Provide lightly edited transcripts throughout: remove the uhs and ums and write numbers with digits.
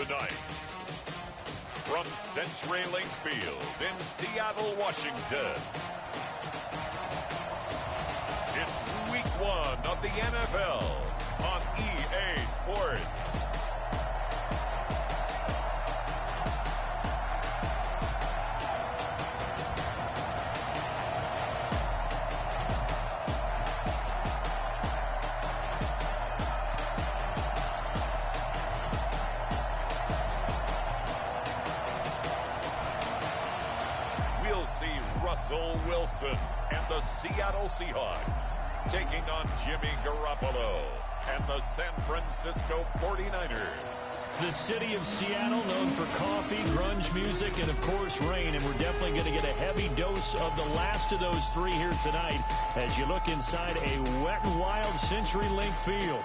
Tonight, from CenturyLink Field in Seattle, Washington, it's Week 1 of the NFL on EA Sports. Russell Wilson and the Seattle Seahawks taking on Jimmy Garoppolo and the San Francisco 49ers. The city of Seattle known for coffee, grunge music, and, of course, rain. And we're definitely going to get a heavy dose of the last of those three here tonight as you look inside a wet and wild CenturyLink Field.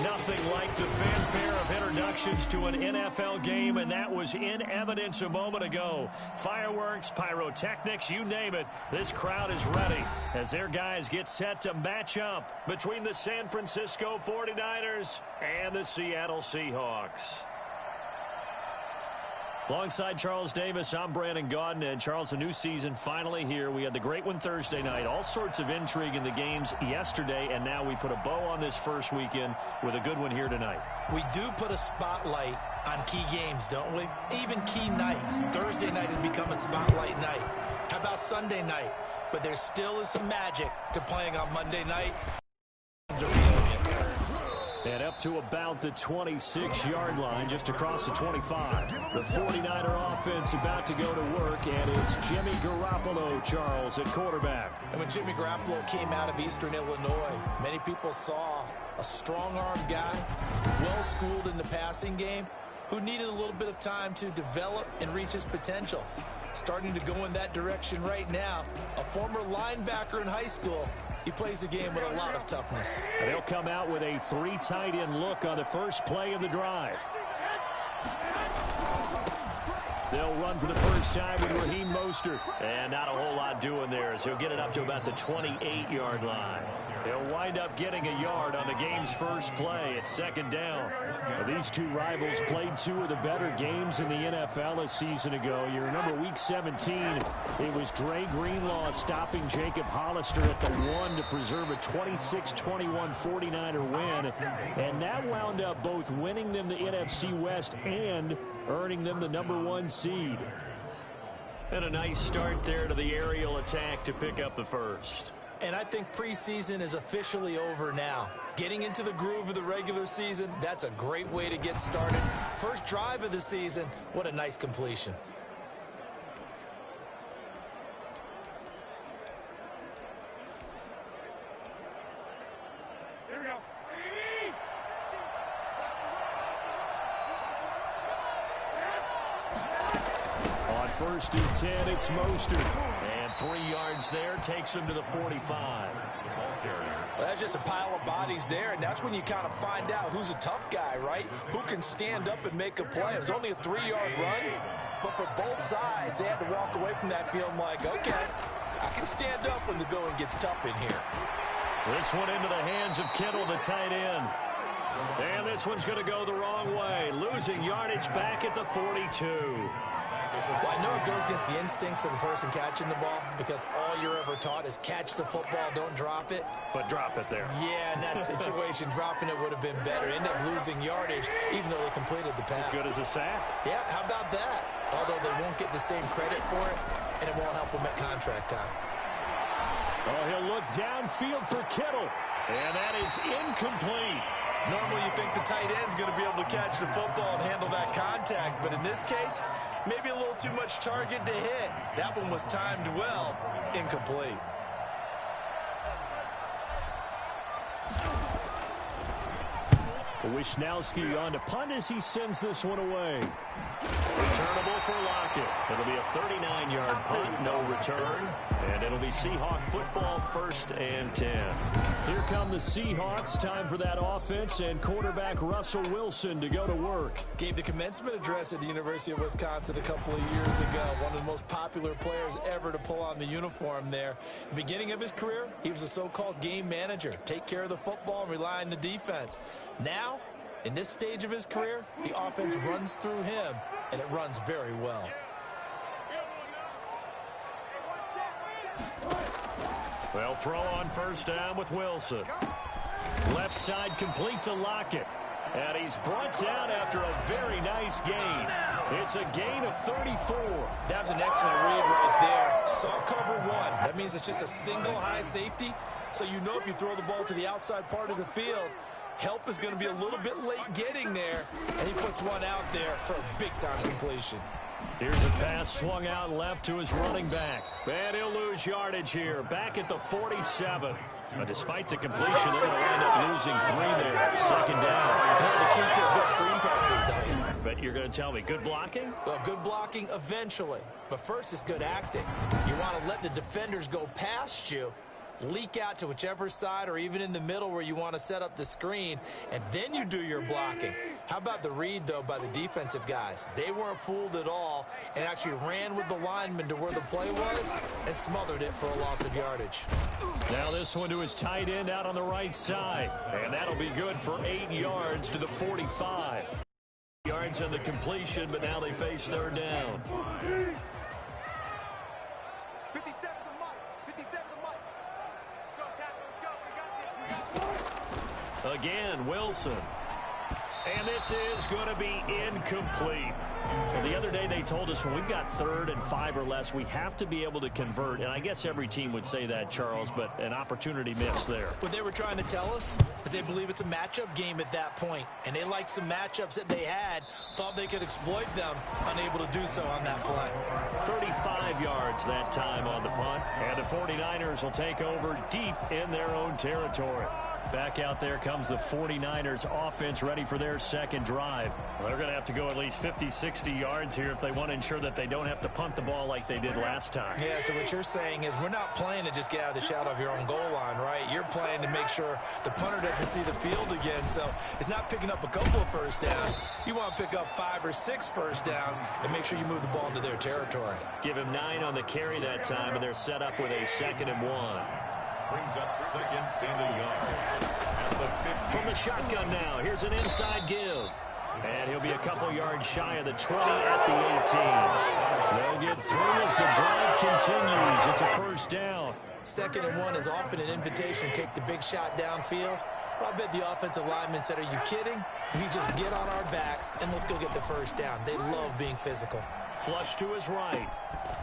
Nothing like the fanfare of introductions to an NFL game, and that was in evidence a moment ago. Fireworks, pyrotechnics, you name it. This crowd is ready as their guys get set to match up between the San Francisco 49ers and the Seattle Seahawks. Alongside Charles Davis, I'm Brandon Gaudin. And Charles, a new season finally here. We had the great one Thursday night. All sorts of intrigue in the games yesterday, and now we put a bow on this first weekend with a good one here tonight. We do put a spotlight on key games, don't we? Even key nights. Thursday night has become a spotlight night. How about Sunday night? But there still is some magic to playing on Monday night. And up to about the 26-yard line, just across the 25. The 49er offense about to go to work, and it's Jimmy Garoppolo, Charles, at quarterback. And when Jimmy Garoppolo came out of Eastern Illinois, many people saw a strong-armed guy, well-schooled in the passing game, who needed a little bit of time to develop and reach his potential. Starting to go in that direction right now. A former linebacker in high school. He plays the game with a lot of toughness. And they'll come out with a three tight end look on the first play of the drive. They'll run for the first time with Raheem Mostert. And not a whole lot doing there as he'll get it up to about the 28-yard line. They'll wind up getting a yard on the game's first play at second down. Now, these two rivals played two of the better games in the NFL a season ago. You remember Week 17, it was Dre Greenlaw stopping Jacob Hollister at the 1 to preserve a 26-21 49er win. And that wound up both winning them the NFC West and earning them the #1 seed. And a nice start there to the aerial attack to pick up the first. And I think preseason is officially over now. Getting into the groove of the regular season, that's a great way to get started. First drive of the season, what a nice completion. Here we go. On 1st and 10, it's Mostert. And 3 yards there takes him to the 45. Well, that's just a pile of bodies there, and that's when you kind of find out who's a tough guy, right? Who can stand up and make a play. It was only a 3-yard run, but for both sides, they had to walk away from that feeling like, okay, I can stand up when the going gets tough in here. This one into the hands of Kittle, the tight end. And this one's going to go the wrong way, losing yardage back at the 42. Well, I know it goes against the instincts of the person catching the ball because all you're ever taught is catch the football, don't drop it. But drop it there. Yeah, in that situation, dropping it would have been better. End up losing yardage, even though they completed the pass. As good as a sack. Yeah, how about that? Although they won't get the same credit for it, and it won't help them at contract time. Oh, he'll look downfield for Kittle. And that is incomplete. Normally you think the tight end's going to be able to catch the football and handle that contact, but in this case, maybe a little too much target to hit. That one was timed well, incomplete. Wisnowski on to punt as he sends this one away. Returnable for Lockett. It'll be a 39-yard punt, no return. And it'll be Seahawk football, 1st and 10. Here come the Seahawks. Time for that offense and quarterback Russell Wilson to go to work. Gave the commencement address at the University of Wisconsin a couple of years ago. One of the most popular players ever to pull on the uniform there. The beginning of his career, he was a so-called game manager. Take care of the football and rely on the defense. Now, In this stage of his career, the offense runs through him, and it runs very well. Well, throw on first down with Wilson. Left side complete to Lockett. And he's brought down after a very nice gain. It's a gain of 34. That was an excellent read right there. Saw cover one. That means it's just a single high safety. So you know if you throw the ball to the outside part of the field, help is going to be a little bit late getting there. And he puts one out there for a big-time completion. Here's a pass swung out left to his running back. And he'll lose yardage here. Back at the 47. But despite the completion, they're going to end up losing 3 there. Second down. The key to a good screen pass is, don't you? But you're going to tell me, good blocking? Well, good blocking eventually. But first it's good acting. You want to let the defenders go past you, leak out to whichever side or even in the middle where you want to set up the screen, and then you do your blocking. How about the read, though, by the defensive guys? They weren't fooled at all and actually ran with the lineman to where the play was and smothered it for a loss of yardage. Now this one to his tight end out on the right side. And that'll be good for 8 yards to the 45. Yards on the completion, but now they face third down. Again, Wilson. And this is going to be incomplete. Well, the other day they told us when we've got 3rd and 5 or less, we have to be able to convert. And I guess every team would say that, Charles, but an opportunity missed there. What they were trying to tell us is they believe it's a matchup game at that point. And they liked some matchups that they had, thought they could exploit them, unable to do so on that play. 35 yards that time on the punt. And the 49ers will take over deep in their own territory. Back out there comes the 49ers offense ready for their second drive. Well, they're going to have to go at least 50, 60 yards here if they want to ensure that they don't have to punt the ball like they did last time. Yeah, so what you're saying is we're not playing to just get out of the shadow of your own goal line, right? You're playing to make sure the punter doesn't see the field again. So it's not picking up a couple of first downs. You want to pick up 5 or 6 first downs and make sure you move the ball into their territory. Give him 9 on the carry that time, and they're set up with a 2nd and 1. Brings up 2nd and a yard. From the shotgun now, here's an inside give. And he'll be a couple yards shy of the 20 at the 18. They'll get through as the drive continues. It's a first down. 2nd and 1 is often an invitation to take the big shot downfield. Well, I bet the offensive lineman said, are you kidding? We just get on our backs and let's go get the first down. They love being physical. Flush to his right.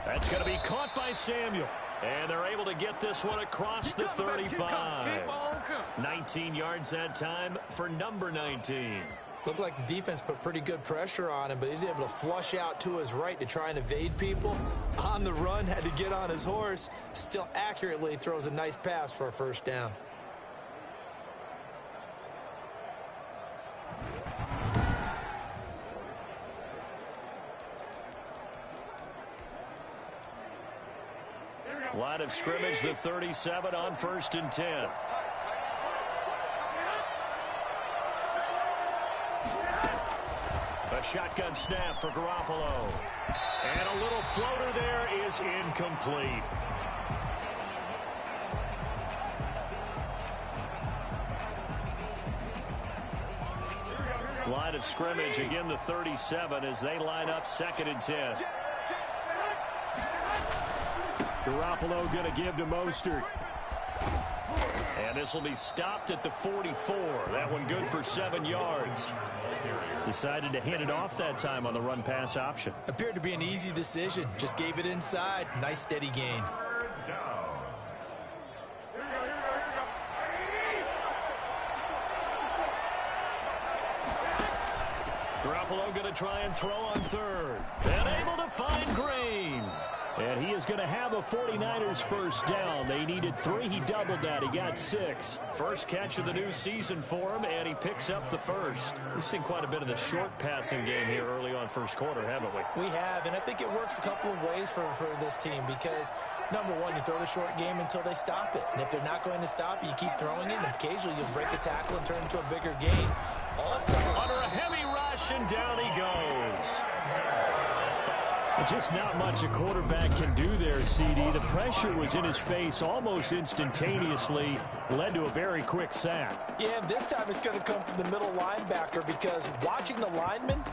That's going to be caught by Samuel. And they're able to get this one across the 35. 19 yards that time for number 19. Looked like the defense put pretty good pressure on him, but he's able to flush out to his right to try and evade people. On the run, had to get on his horse. Still accurately throws a nice pass for a first down. Line of scrimmage, the 37 on 1st and 10. A shotgun snap for Garoppolo. And a little floater there is incomplete. Line of scrimmage, again the 37 as they line up 2nd and 10. Garoppolo going to give to Mostert. And this will be stopped at the 44. That one good for 7 yards. Decided to hand it off that time on the run-pass option. Appeared to be an easy decision. Just gave it inside. Nice steady gain. Garoppolo going to try and throw on 3rd. And able to find Green. And he is going to have a 49ers first down. They needed 3. He doubled that. He got 6. First catch of the new season for him, and he picks up the first. We've seen quite a bit of the short passing game here early on first quarter, haven't we? We have, and I think it works a couple of ways for this team because, number one, you throw the short game until they stop it. And if they're not going to stop it, you keep throwing it, and occasionally you'll break a tackle and turn it into a bigger gain. Also, under a heavy rush, and down he goes. Just not much a quarterback can do there, CD. The pressure was in his face almost instantaneously, led to a very quick sack. Yeah, and this time it's going to come from the middle linebacker because watching the lineman,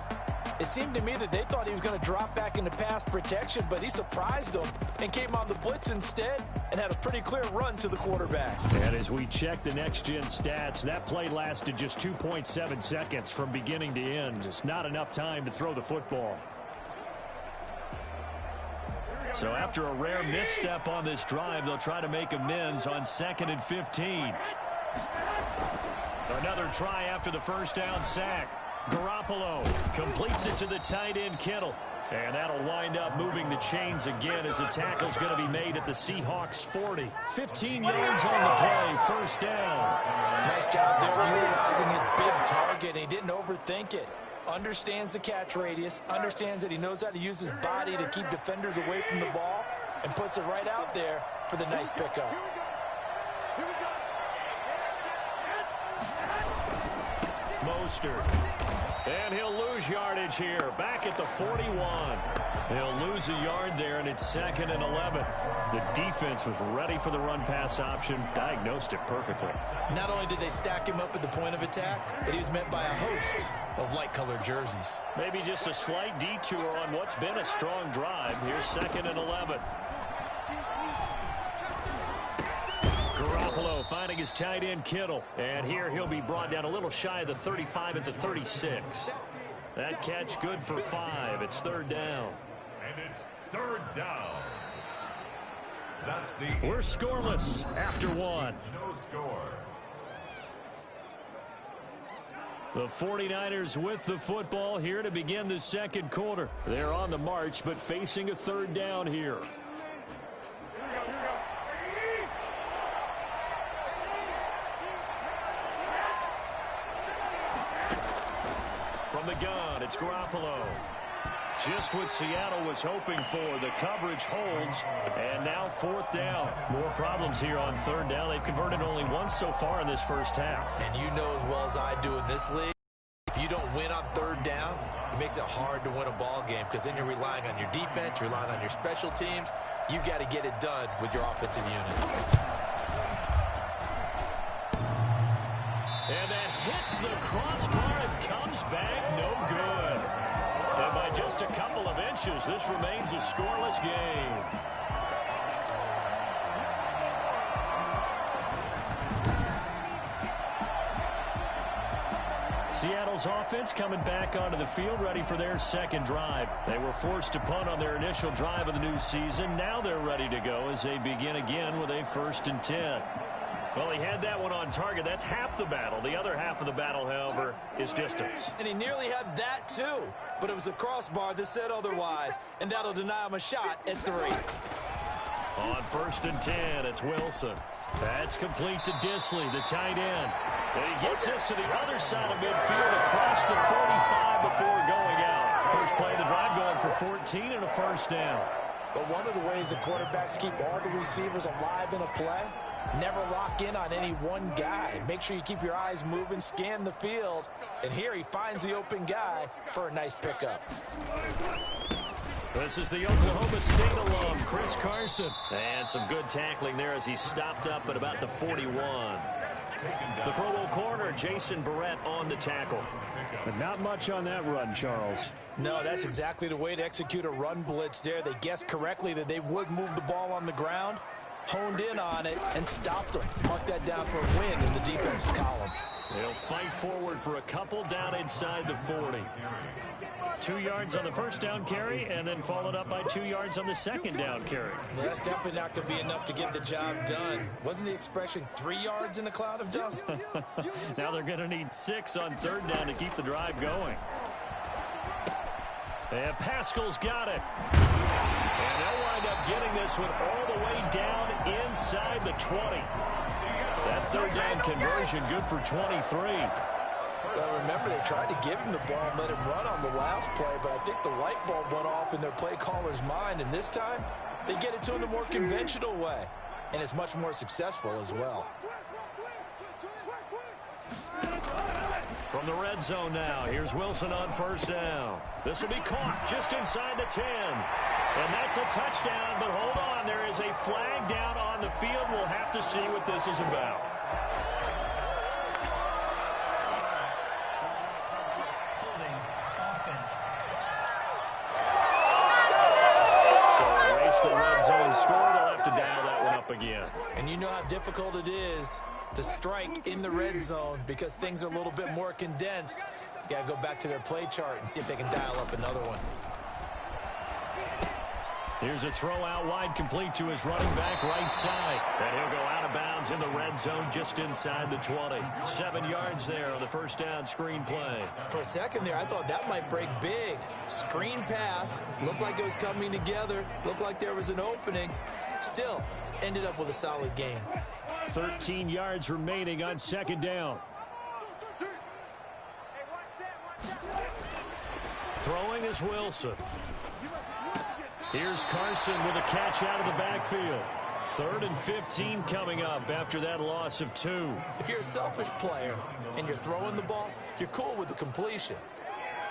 it seemed to me that they thought he was going to drop back into pass protection, but he surprised them and came on the blitz instead and had a pretty clear run to the quarterback. And as we check the next-gen stats, that play lasted just 2.7 seconds from beginning to end. Just not enough time to throw the football. So after a rare misstep on this drive, they'll try to make amends on 2nd and 15. Another try after the first down sack. Garoppolo completes it to the tight end Kittle. And that'll wind up moving the chains again as the tackle's going to be made at the Seahawks 40. 15 yards on the play, first down. Nice job there utilizing his big target. He didn't overthink it. Understands the catch radius, understands that he knows how to use his body to keep defenders away from the ball, and puts it right out there for the nice pickup. Mostert. And he'll lose yardage here. Back at the 41. He'll lose a yard there, and it's 2nd and 11. The defense was ready for the run-pass option, diagnosed it perfectly. Not only did they stack him up at the point of attack, but he was met by a host of light-colored jerseys. Maybe just a slight detour on what's been a strong drive. Here's 2nd and 11. Garoppolo finding his tight end Kittle. And here he'll be brought down a little shy of the 35 at the 36. That catch good for 5. It's 3rd down. And it's 3rd down. That's the We're scoreless after 1. No score. The 49ers with the football here to begin the second quarter. They're on the march, but facing a 3rd down here. From the gun, it's Garoppolo. Just what Seattle was hoping for. The coverage holds, and now 4th down. More problems here on 3rd down. They've converted only once so far in this first half. And you know as well as I do in this league, if you don't win on 3rd down, it makes it hard to win a ball game because then you're relying on your defense, you're relying on your special teams. You got to get it done with your offensive unit. And that hits the crossbar and comes back no good. And by just a couple of inches, this remains a scoreless game. Seattle's offense coming back onto the field, ready for their second drive. They were forced to punt on their initial drive of the new season. Now they're ready to go as they begin again with a 1st and 10. Well, he had that one on target. That's half the battle. The other half of the battle, however, is distance. And he nearly had that, too. But it was the crossbar that said otherwise, and that'll deny him a shot at 3. On 1st and 10, it's Wilson. That's complete to Disley, the tight end. And he gets this to the other side of midfield across the 45 before going out. First play of the drive going for 14 and a 1st down. But one of the ways the quarterbacks keep all the receivers alive in a play, never lock in on any one guy. Make sure you keep your eyes moving, scan the field. And here he finds the open guy for a nice pickup. This is the Oklahoma State alum, Chris Carson. And some good tackling there as he stopped up at about the 41. The Pro Bowl corner, Jason Barrett, on the tackle. But not much on that run, Charles. No, that's exactly the way to execute a run blitz there. They guessed correctly that they would move the ball on the ground, honed in on it, and stopped them. Mark that down for a win in the defense's column. They'll fight forward for a couple down inside the 40. 2 yards on the first down carry, and then followed up by 2 yards on the second down carry. Well, that's definitely not going to be enough to get the job done. Wasn't the expression 3 yards in a cloud of dust? Now they're going to need 6 on 3rd down to keep the drive going. And Pascal's got it. And they'll wind up getting this one all the way down inside the 20. That 3rd down conversion good for 23. Well, remember, they tried to give him the ball and let him run on the last play, but I think the light bulb went off in their play caller's mind, and this time they get it to him the more conventional way, and it's much more successful as well. From the red zone now, here's Wilson on first down. This will be caught just inside the 10. And that's a touchdown, but hold on. There is a flag down on the field. We'll have to see what this is about. Holding offense. So erase the red zone score. They'll have to dial that one up again. And you know how difficult it is to strike in the red zone because things are a little bit more condensed. You got to go back to their play chart and see if they can dial up another one. Here's a throw out wide, complete to his running back right side. And he'll go out of bounds in the red zone just inside the 20. 7 yards there on the first down screen play. For a second there, I thought that might break big. Screen pass. Looked like it was coming together. Looked like there was an opening. Still, ended up with a solid game. 13 yards remaining on second down. Throwing is Wilson. Here's Carson with a catch out of the backfield. 3rd and 15 coming up after that loss of 2. If you're a selfish player and you're throwing the ball, you're cool with the completion.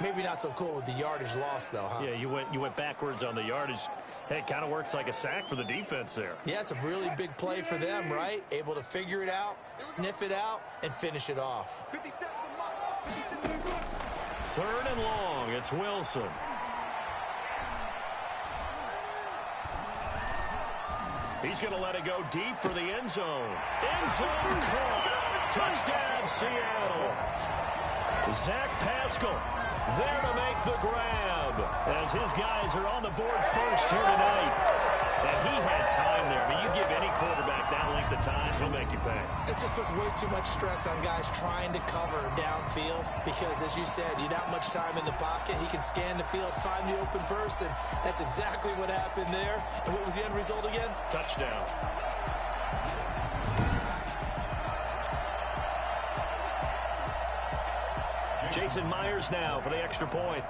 Maybe not so cool with the yardage loss, though, huh? Yeah, you went backwards on the yardage. Hey, it kind of works like a sack for the defense there. Yeah, it's a really big play for them, right? Able to figure it out, sniff it out, and finish it off. 3rd and long. It's Wilson. He's going to let it go deep for the end zone. End zone caught. Touchdown, Seattle. Zach Pascal there to make the grab as his guys are on the board first here tonight. And he had time there. I mean, you give any quarterback that length of time, he'll make you pay. It just puts way too much stress on guys trying to cover downfield because, as you said, you that much time in the pocket, he can scan the field, find the open person. That's exactly what happened there. And what was the end result again? Touchdown. Jason Myers now for the extra point.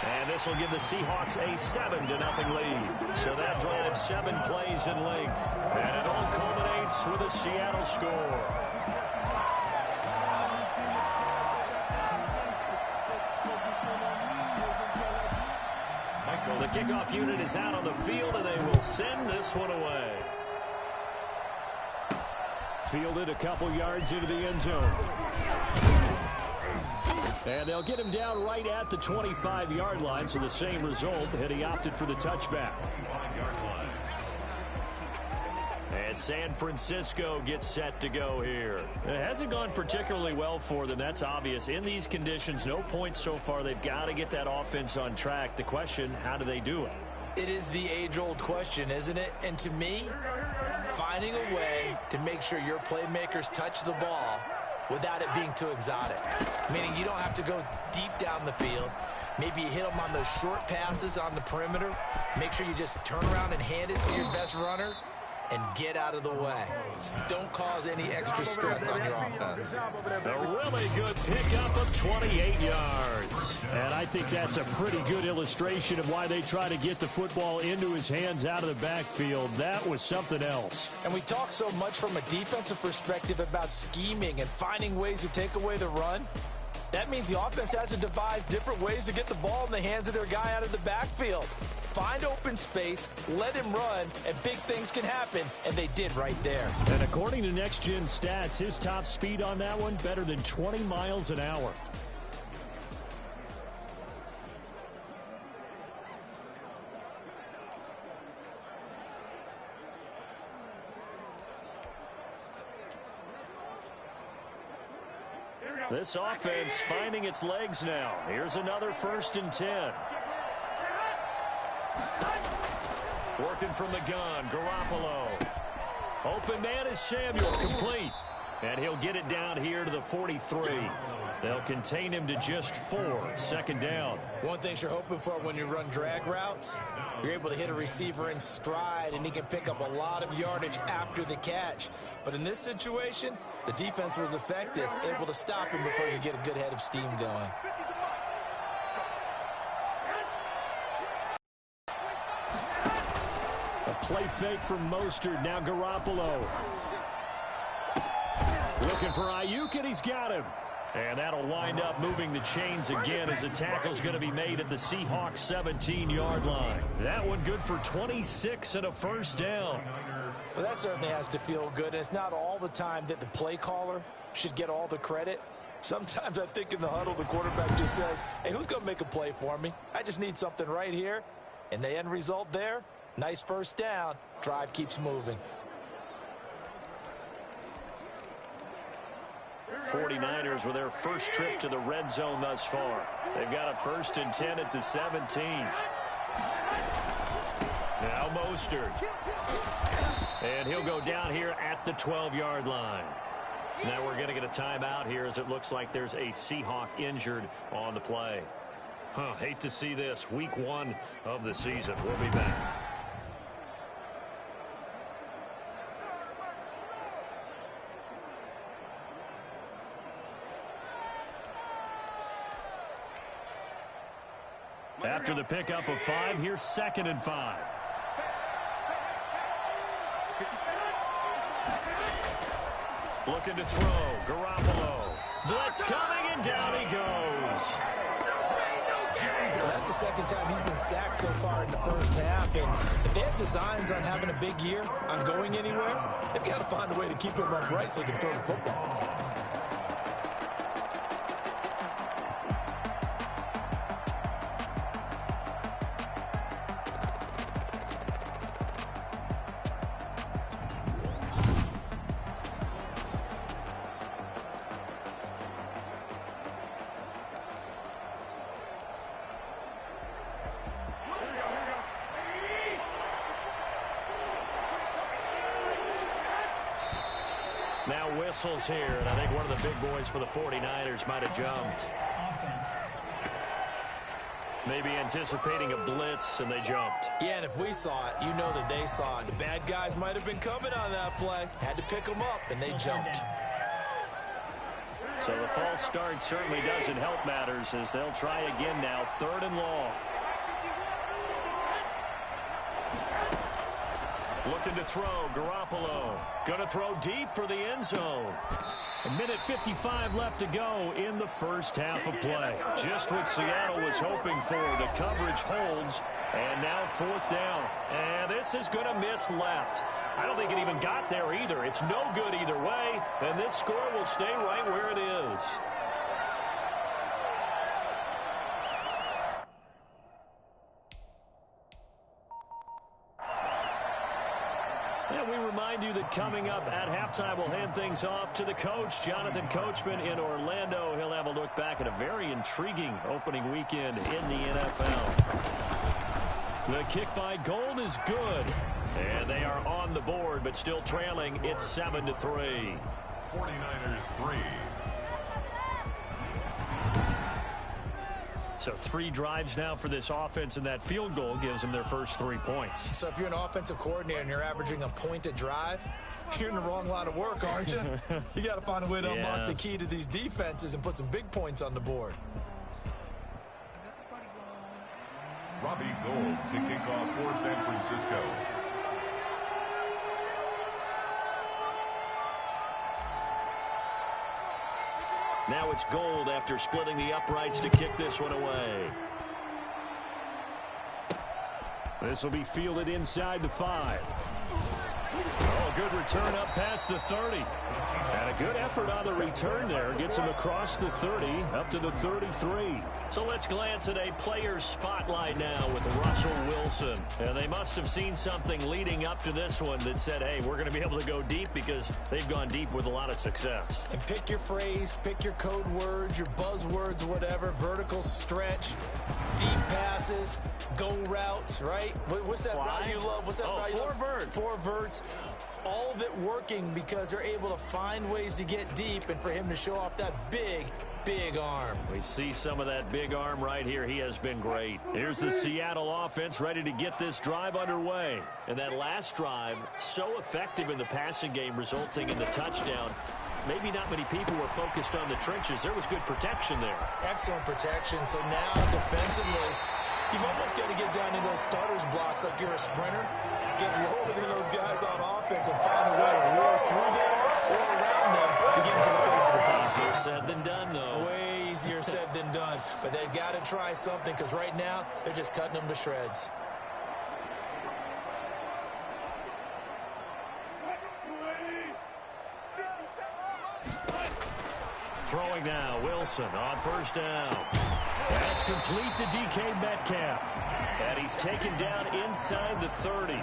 And this will give the Seahawks a 7-0 lead. So that drives 7 plays in length. And it all culminates with a Seattle score. The kickoff unit is out on the field, and they will send this one away. Fielded a couple yards into the end zone. And they'll get him down right at the 25-yard line, so the same result, and he opted for the touchback. And San Francisco gets set to go here. It hasn't gone particularly well for them. That's obvious. In these conditions, no points so far. They've got to get that offense on track. The question, how do they do it? It is the age-old question, isn't it? And to me, finding a way to make sure your playmakers touch the ball without it being too exotic. Meaning you don't have to go deep down the field. Maybe you hit them on those short passes on the perimeter. Make sure you just turn around and hand it to your best runner and get out of the way. Don't cause any extra stress on your offense. A really good pickup of 28 yards. And I think that's a pretty good illustration of why they try to get the football into his hands out of the backfield. That was something else. And we talk so much from a defensive perspective about scheming and finding ways to take away the run. That means the offense has to devise different ways to get the ball in the hands of their guy out of the backfield. Find open space, let him run, and big things can happen, and they did right there. And according to Next Gen Stats, his top speed on that one, better than 20 miles an hour. This offense finding its legs now. Here's another 1st and 10. Working from the gun, Garoppolo. Open man is Samuel, complete. And he'll get it down here to the 43. They'll contain him to just 4. 2nd down. One thing you're hoping for when you run drag routes, you're able to hit a receiver in stride, and he can pick up a lot of yardage after the catch. But in this situation, the defense was effective, able to stop him before you get a good head of steam going. A play fake from Mostert. Now Garoppolo. Looking for Ayuk, and he's got him. And that'll wind up moving the chains again as a tackle's going to be made at the Seahawks 17-yard line. That one good for 26 and a first down. Well, that certainly has to feel good. And it's not all the time that the play caller should get all the credit. Sometimes I think in the huddle, the quarterback just says, hey, who's going to make a play for me? I just need something right here. And the end result there, nice first down. Drive keeps moving. 49ers with their first trip to the red zone thus far. They've got a 1st and 10 at the 17. Now Mostert. And he'll go down here at the 12-yard line. Now we're going to get a timeout here as it looks like there's a Seahawk injured on the play. Hate to see this. Week 1 of the season. We'll be back. After the pickup of 5, here's 2nd and 5. Looking to throw. Garoppolo. Blitz coming, and down he goes. That's the second time he's been sacked so far in the first half. And if they have designs on having a big year, on going anywhere, they've got to find a way to keep him upright so he can throw the football. Now whistles here, and I think one of the big boys for the 49ers might have jumped. Offense. Maybe anticipating a blitz, and they jumped. Yeah, and if we saw it, you know that they saw it. The bad guys might have been coming on that play. Had to pick them up, and they jumped. So the false start certainly doesn't help matters as they'll try again now. 3rd and long. Looking to throw. Garoppolo. Going to throw deep for the end zone. 1:55 left to go in the first half of play. Just what Seattle was hoping for. The coverage holds. And now 4th down. And this is going to miss left. I don't think it even got there either. It's no good either way. And this score will stay right where it is. And we remind you that coming up at halftime, we'll hand things off to the coach, Jonathan Coachman in Orlando. He'll have a look back at a very intriguing opening weekend in the NFL. The kick by Gold is good. And they are on the board, but still trailing. It's 7-3. 49ers 3. So 3 drives now for this offense, and that field goal gives them their first 3 points. So if you're an offensive coordinator and you're averaging a point a drive, you're in the wrong line of work, aren't you? You got to find a way to unlock the key to these defenses and put some big points on the board. Robbie Gould to kick off for San Francisco. Now it's Gold after splitting the uprights to kick this one away. This will be fielded inside the 5. Oh, good return up past the 30. And a good effort on the return there. Gets him across the 30, up to the 33. So let's glance at a player's spotlight now with Russell Wilson. And they must have seen something leading up to this one that said, hey, we're going to be able to go deep because they've gone deep with a lot of success. And pick your phrase, pick your code words, your buzzwords, whatever. Vertical stretch, deep passes, go routes, right? What's that route you love? What's that route you love? 4 verts. 4 verts. All of it working because they're able to find ways to get deep and for him to show off that big arm. We see some of that big arm right here. He has been great. Here's the Seattle offense ready to get this drive underway. And that last drive, so effective in the passing game, resulting in the touchdown. Maybe not many people were focused on the trenches. There was good protection there. Excellent protection. So now defensively, You've almost got to get down into those starters blocks like you're a sprinter. Get lower than those guys on offense and find a way to roar through them or around them to get into the face of the pass. Easier said than done, though. Way easier said than done. But they've got to try something because right now they're just cutting them to shreds. Throwing now, Wilson on first down. That's complete to DK Metcalf. And he's taken down inside the 30.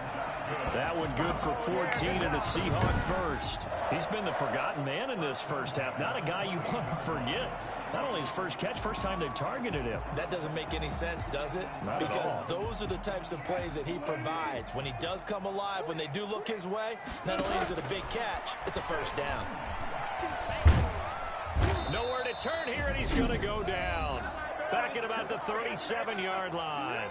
That one good for 14 and a Seahawk first. He's been the forgotten man in this first half. Not a guy you want to forget. Not only his first catch, first time they've targeted him. That doesn't make any sense, does it? Not because at all. Those are the types of plays that he provides. When he does come alive, when they do look his way, not only is it a big catch, it's a first down. Nowhere to turn here, and he's going to go down. Back at about the 37-yard line.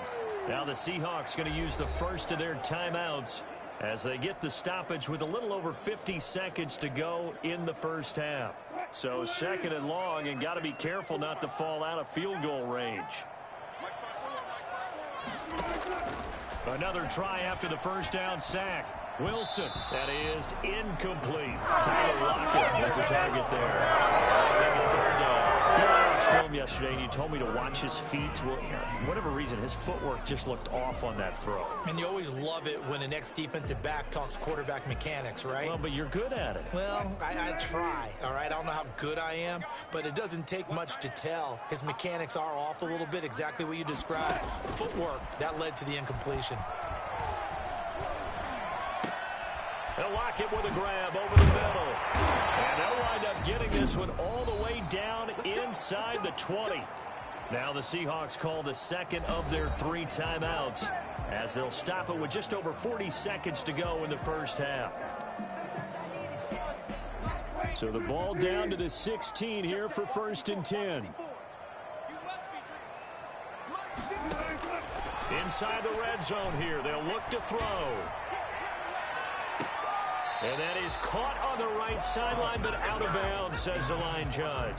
Now the Seahawks going to use the first of their timeouts as they get the stoppage with a little over 50 seconds to go in the first half. So second and long, and got to be careful not to fall out of field goal range. Another try after the first down sack. Wilson, that is incomplete. Tyler Lockett was the target there. Third down. I watched film yesterday, and you told me to watch his feet. Well, for whatever reason, his footwork just looked off on that throw. And you always love it when an ex-defensive back talks quarterback mechanics, right? Well, but you're good at it. Well, I try, all right? I don't know how good I am, but it doesn't take much to tell. His mechanics are off a little bit, exactly what you described. Footwork, that led to the incompletion. They'll lock it with a grab over the middle. And they'll wind up getting this one all the way down inside the 20. Now the Seahawks call the second of their 3 timeouts as they'll stop it with just over 40 seconds to go in the first half. So the ball down to the 16 here for 1st and 10. Inside the red zone here, they'll look to throw. And that is caught on the right sideline, but out of bounds, says the line judge.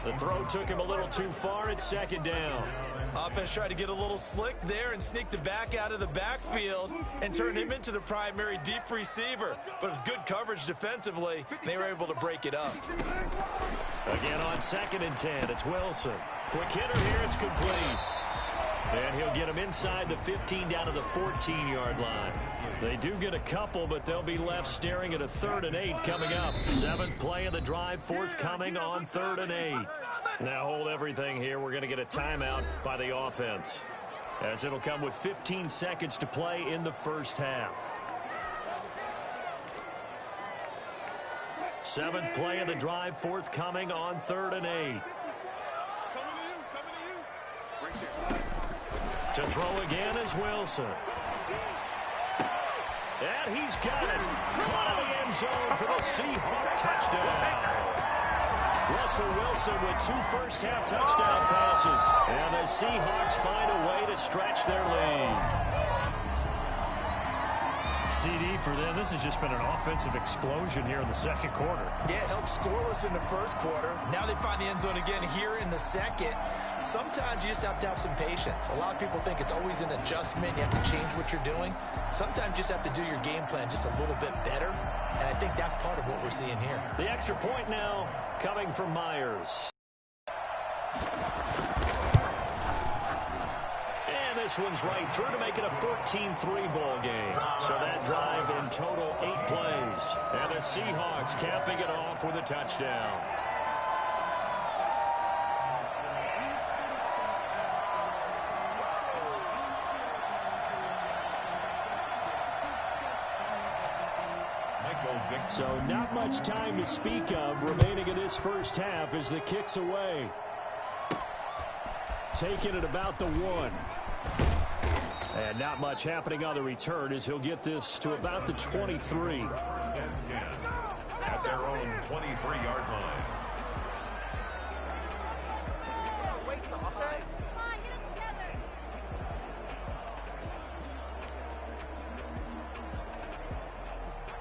The throw took him a little too far at 2nd down. Offense tried to get a little slick there and sneak the back out of the backfield and turn him into the primary deep receiver. But it was good coverage defensively, and they were able to break it up. Again on 2nd and 10, it's Wilson. Quick hitter here, it's complete. And he'll get him inside the 15 down to the 14-yard line. They do get a couple, but they'll be left staring at a 3rd and 8 coming up. 7th play of the drive, forthcoming on 3rd and 8. Now hold everything here. We're going to get a timeout by the offense, as it'll come with 15 seconds to play in the first half. 7th play of the drive, forthcoming on 3rd and 8. To throw again is Wilson. And he's got it. Caught in the end zone for the Seahawk touchdown. Russell Wilson with 2 first-half touchdown passes. And the Seahawks find a way to stretch their lead. CD for them. This has just been an offensive explosion here in the 2nd quarter. Yeah, held scoreless in the 1st quarter. Now they find the end zone again here in the 2nd. Sometimes you just have to have some patience. A lot of people think it's always an adjustment. You have to change what you're doing. Sometimes you just have to do your game plan just a little bit better. And I think that's part of what we're seeing here. The extra point now coming from Myers. And this one's right through to make it a 14-3 ball game. So that drive in total 8 plays. And the Seahawks capping it off with a touchdown. So not much time to speak of remaining in this first half as the kick's away. Taking it about the 1. And not much happening on the return as he'll get this to about the 23. At their own 23-yard line.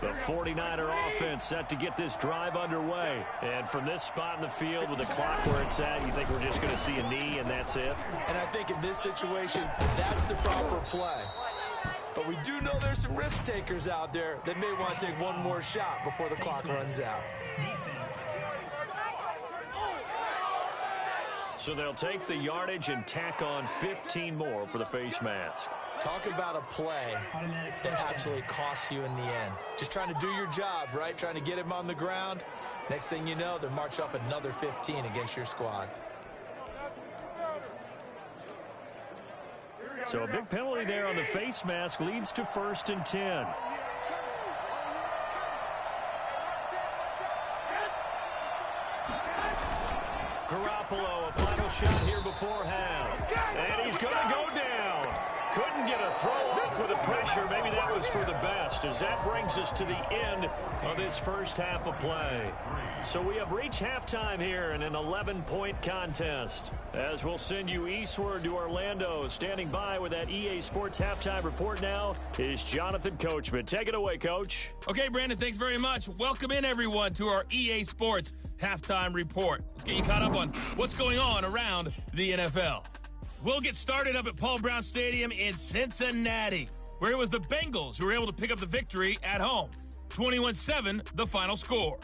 The 49er offense set to get this drive underway. And from this spot in the field with the clock where it's at, you think we're just going to see a knee and that's it? And I think in this situation, that's the proper play. But we do know there's some risk takers out there that may want to take one more shot before the clock runs out. Defense. So they'll take the yardage and tack on 15 more for the face mask. Talk about a play that absolutely costs you in the end. Just trying to do your job, right? Trying to get him on the ground. Next thing you know, they're marching off another 15 against your squad. So a big penalty there on the face mask leads to 1st and 10. Garoppolo, a final shot here before half. And he's going to go down. Couldn't get a throw off with the pressure. Maybe that was for the best, as that brings us to the end of this first half of play. So we have reached halftime here in an 11-point contest. As we'll send you eastward to Orlando. Standing by with that EA Sports halftime report now is Jonathan Coachman. Take it away, Coach. Okay, Brandon, thanks very much. Welcome in, everyone, to our EA Sports halftime report. Let's get you caught up on what's going on around the NFL. We'll get started up at Paul Brown Stadium in Cincinnati, where it was the Bengals who were able to pick up the victory at home. 21-7, the final score.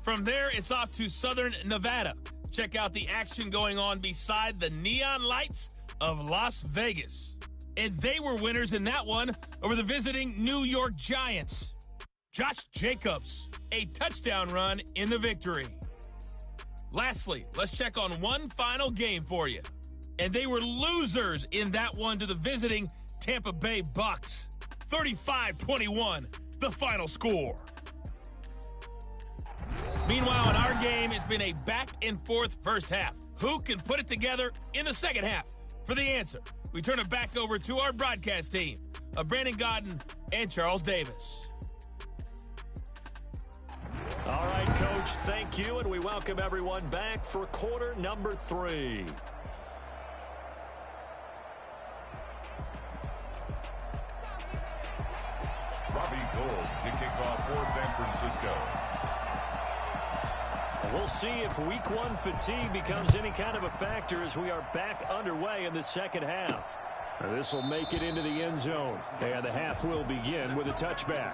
From there, it's off to Southern Nevada. Check out the action going on beside the neon lights of Las Vegas. And they were winners in that one over the visiting New York Giants. Josh Jacobs, a touchdown run in the victory. Lastly, let's check on one final game for you. And they were losers in that one to the visiting Tampa Bay Bucks. 35-21, the final score. Meanwhile, in our game, it's been a back-and-forth first half. Who can put it together in the second half? For the answer, we turn it back over to our broadcast team of Brandon Godden and Charles Davis. All right, Coach, thank you, and we welcome everyone back for quarter number 3. Robbie Gould to kick off for San Francisco. We'll see if week 1 fatigue becomes any kind of a factor as we are back underway in the second half. This will make it into the end zone, and the half will begin with a touchback.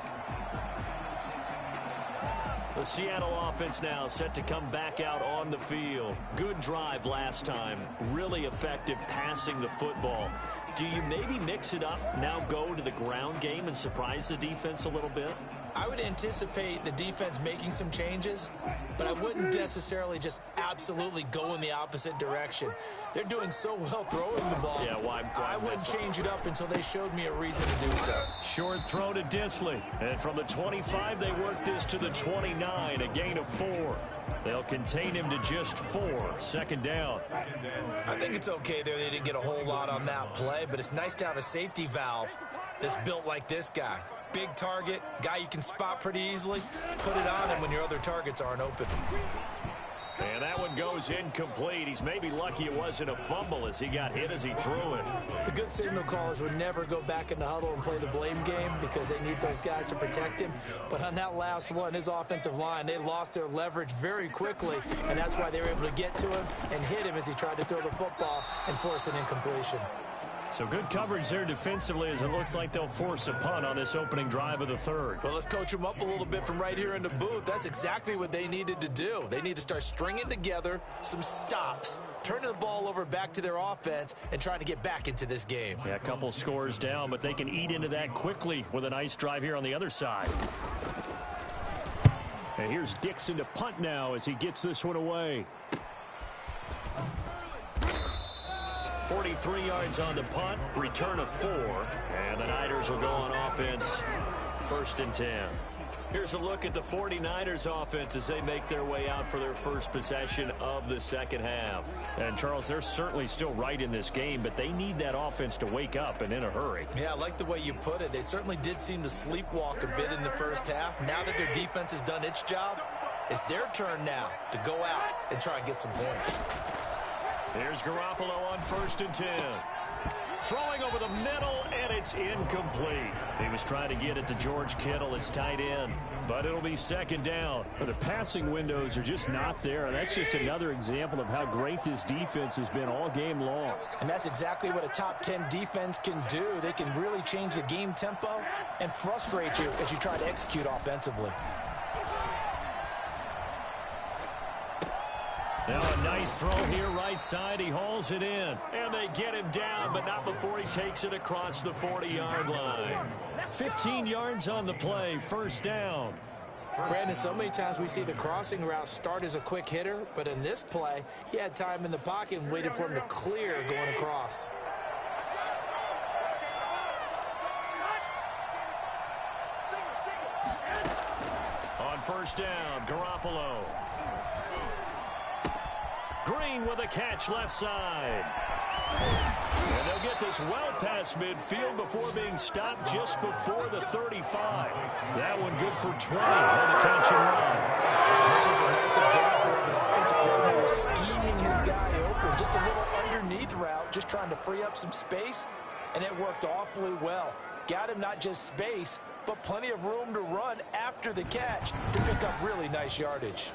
The Seattle offense now set to come back out on the field. Good drive last time. Really effective passing the football. Do you maybe mix it up, now go to the ground game and surprise the defense a little bit? I would anticipate the defense making some changes, but I wouldn't necessarily just absolutely go in the opposite direction. They're doing so well throwing the ball. Yeah, why I wouldn't change it up until they showed me a reason to do so. Short throw to Disley. And from the 25, they work this to the 29, a gain of 4. They'll contain him to just 4. Second down. I think it's okay there. They didn't get a whole lot on that play, but it's nice to have a safety valve that's built like this guy. Big target, guy you can spot pretty easily. Put it on him when your other targets aren't open. And that one goes incomplete. He's maybe lucky it wasn't a fumble as he got hit as he threw it. The good signal callers would never go back in the huddle and play the blame game because they need those guys to protect him. But on that last one, his offensive line, they lost their leverage very quickly, and that's why they were able to get to him and hit him as he tried to throw the football and force an incompletion. So good coverage there defensively as it looks like they'll force a punt on this opening drive of the third. Well, let's coach them up a little bit from right here in the booth. That's exactly what they needed to do. They need to start stringing together some stops, turning the ball over back to their offense, and trying to get back into this game. Yeah, a couple scores down, but they can eat into that quickly with a nice drive here on the other side. And here's Dixon to punt now as he gets this one away. 43 yards on the punt, return of 4, and the Niners will go on offense, 1st and 10. Here's a look at the 49ers offense as they make their way out for their first possession of the second half. And Charles, they're certainly still right in this game, but they need that offense to wake up and in a hurry. Yeah, I like the way you put it. They certainly did seem to sleepwalk a bit in the first half. Now that their defense has done its job, it's their turn now to go out and try and get some points. Here's Garoppolo on 1st and 10. Throwing over the middle, and It's incomplete. He was trying to get it to George Kittle, his tight end. But it'll be second down. But the passing windows are just not there. That's just another example of how great this defense has been all game long. And that's exactly what a top 10 defense can do. They can really change the game tempo and frustrate you as you try to execute offensively. Now a nice throw here right side. He hauls it in. And they get him down, but not before he takes it across the 40-yard line. 15 yards on the play. First down. Brandon, so many times we see the crossing route start as a quick hitter, but in this play, he had time in the pocket and waited for him to clear going across. On first down, Garoppolo. Green with a catch left side. And they'll get this well past midfield before being stopped just before the 35. That one good for 20 on the catch and run. This is a nice example of an offensive coordinator scheming his guy open. Just a little underneath route, just trying to free up some space, and it worked awfully well. Got him not just space, but plenty of room to run after the catch to pick up really nice yardage.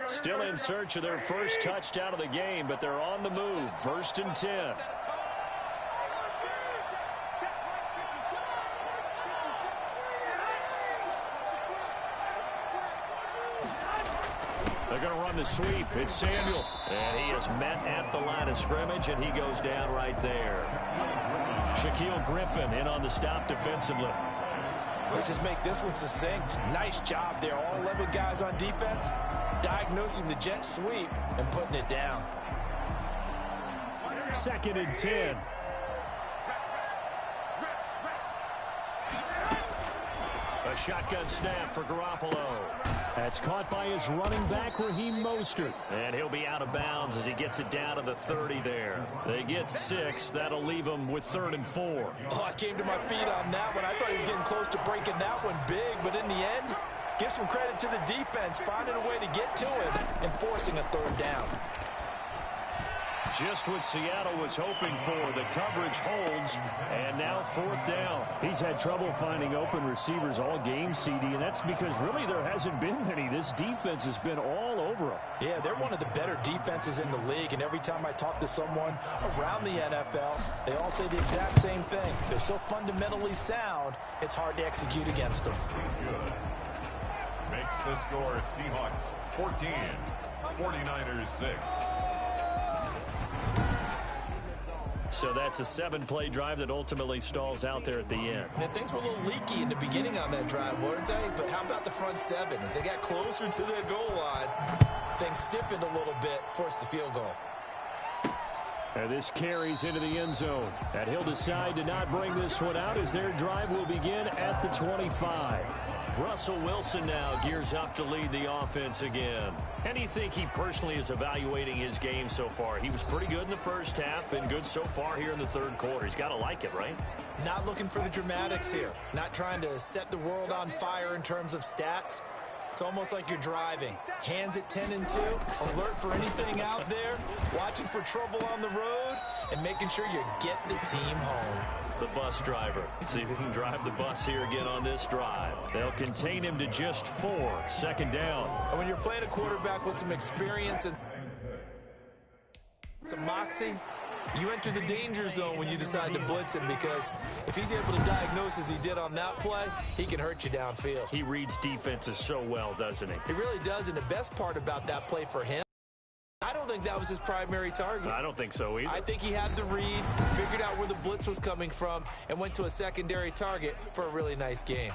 Still in search of their first touchdown of the game, but they're on the move. First and 10. They're going to run the sweep. It's Samuel. And he is met at the line of scrimmage, and he goes down right there. Shaquille Griffin in on the stop defensively. Let's just make this one succinct. Nice job there. All 11 guys on defense diagnosing the jet sweep and putting it down. Second and 10. A shotgun snap for Garoppolo. That's caught by his running back, Raheem Mostert. And he'll be out of bounds as he gets it down to the 30 there. They get 6. That'll leave them with 3rd and 4. Oh, I came to my feet on that one. I thought he was getting close to breaking that one big, but in the end, give some credit to the defense, finding a way to get to him and forcing a 3rd down. Just what Seattle was hoping for. The coverage holds, and now 4th down. He's had trouble finding open receivers all game, CD, and that's because really there hasn't been many. This defense has been all over them. Yeah, they're one of the better defenses in the league, and every time I talk to someone around the NFL, they all say the exact same thing. They're so fundamentally sound, it's hard to execute against them. Makes the score Seahawks 14, 49ers 6. So that's a 7-play drive that ultimately stalls out there at the end. And things were a little leaky in the beginning on that drive, weren't they? But how about the front 7? As they got closer to their goal line, things stiffened a little bit, forced the field goal. And this carries into the end zone. And he'll decide to not bring this one out as their drive will begin at the 25. Russell Wilson now gears up to lead the offense again. And you think he personally is evaluating his game so far? He was pretty good in the first half, been good so far here in the 3rd quarter. He's got to like it, right? Not looking for the dramatics here. Not trying to set the world on fire in terms of stats. It's almost like you're driving. Hands at 10 and 2, alert for anything out there, watching for trouble on the road, and making sure you get the team home. The bus driver. See if he can drive the bus here again on this drive. They'll contain him to just 4. 2nd down. And when you're playing a quarterback with some experience and some moxie, you enter the danger zone when you decide to blitz him, because if he's able to diagnose as he did on that play, he can hurt you downfield. He reads defenses so well, doesn't he? He really does, and the best part about that play for him, I don't think that was his primary target. I don't think so either. I think he had the read, figured out where the blitz was coming from, and went to a secondary target for a really nice game.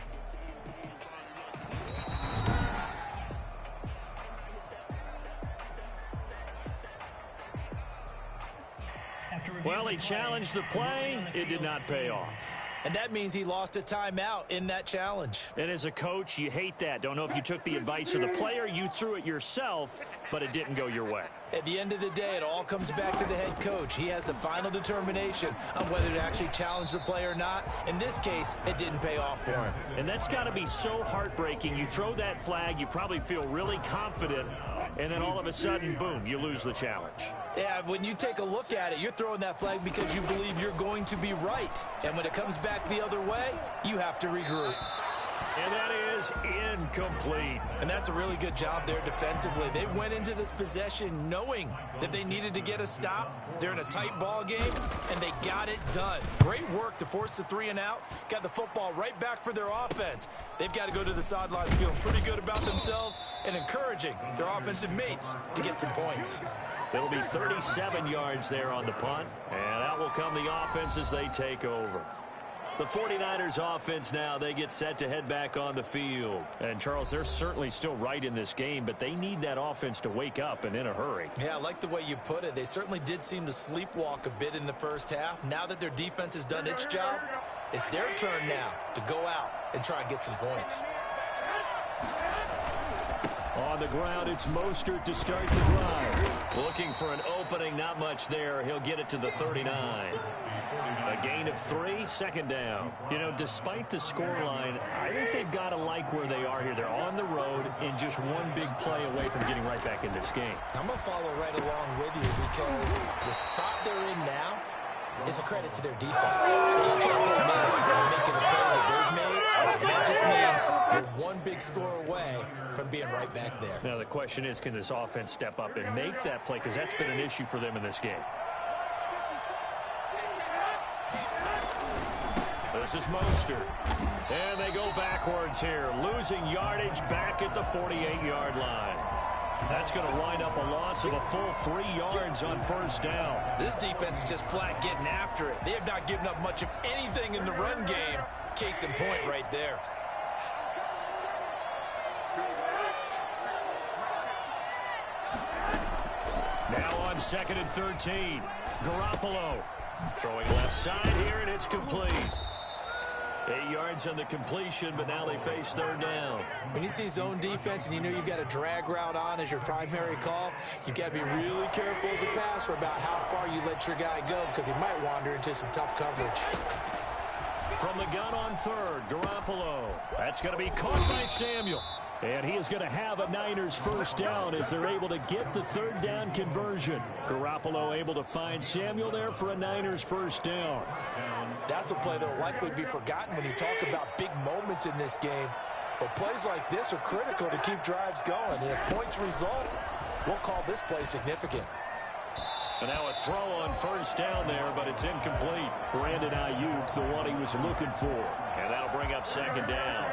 Well, he challenged the play. It did not pay off. And that means he lost a timeout in that challenge. And as a coach, you hate that. Don't know if you took the advice of the player, you threw it yourself, but it didn't go your way. At the end of the day, it all comes back to the head coach. He has the final determination on whether to actually challenge the play or not. In this case, it didn't pay off for him. And that's got to be so heartbreaking. You throw that flag, you probably feel really confident, and then all of a sudden, boom, you lose the challenge. Yeah, when you take a look at it, you're throwing that flag because you believe you're going to be right. And when it comes back the other way, you have to regroup. And that is incomplete. And that's a really good job there defensively. They went into this possession knowing that they needed to get a stop. They're in a tight ball game, and they got it done. Great work to force the 3 and out. Got the football right back for their offense. They've got to go to the sidelines feeling pretty good about themselves and encouraging their offensive mates to get some points. It'll be 37 yards there on the punt, and out will come the offense as they take over. The 49ers offense now, they get set to head back on the field. And, Charles, they're certainly still right in this game, but they need that offense to wake up and in a hurry. Yeah, I like the way you put it. They certainly did seem to sleepwalk a bit in the first half. Now that their defense has done its job, it's their turn now to go out and try and get some points. On the ground, it's Mostert to start the drive. Looking for an opening, not much there. He'll get it to the 39. A gain of 3, second down. You know, despite the scoreline, I think they've got to like where they are here. They're on the road and just one big play away from getting right back in this game. I'm going to follow right along with you because the spot they're in now is a credit to their defense. They've kept them in and making the plays that they've made, and that just means you're one big score away from being right back there. Now, the question is, can this offense step up and make that play? Because that's been an issue for them in this game. This is Mostert. And they go backwards here, losing yardage back at the 48-yard line. That's going to wind up a loss of a full 3 yards on first down. This defense is just flat getting after it. They have not given up much of anything in the run game. Case in point right there. Now on 2nd and 13. Garoppolo throwing left side here, and it's complete. 8 yards on the completion, but now they face third down. When you see zone defense and you know you've got a drag route on as your primary call, you've got to be really careful as a passer about how far you let your guy go because he might wander into some tough coverage. From the gun on third, Garoppolo. That's going to be caught by Samuel. And he is going to have a Niners first down as they're able to get the third down conversion. Garoppolo able to find Samuel there for a Niners first down. That's a play that will likely be forgotten when you talk about big moments in this game. But plays like this are critical to keep drives going. And if points result, we'll call this play significant. And now a throw on first down there, but it's incomplete. Brandon Ayuk, the one he was looking for. And that'll bring up second down.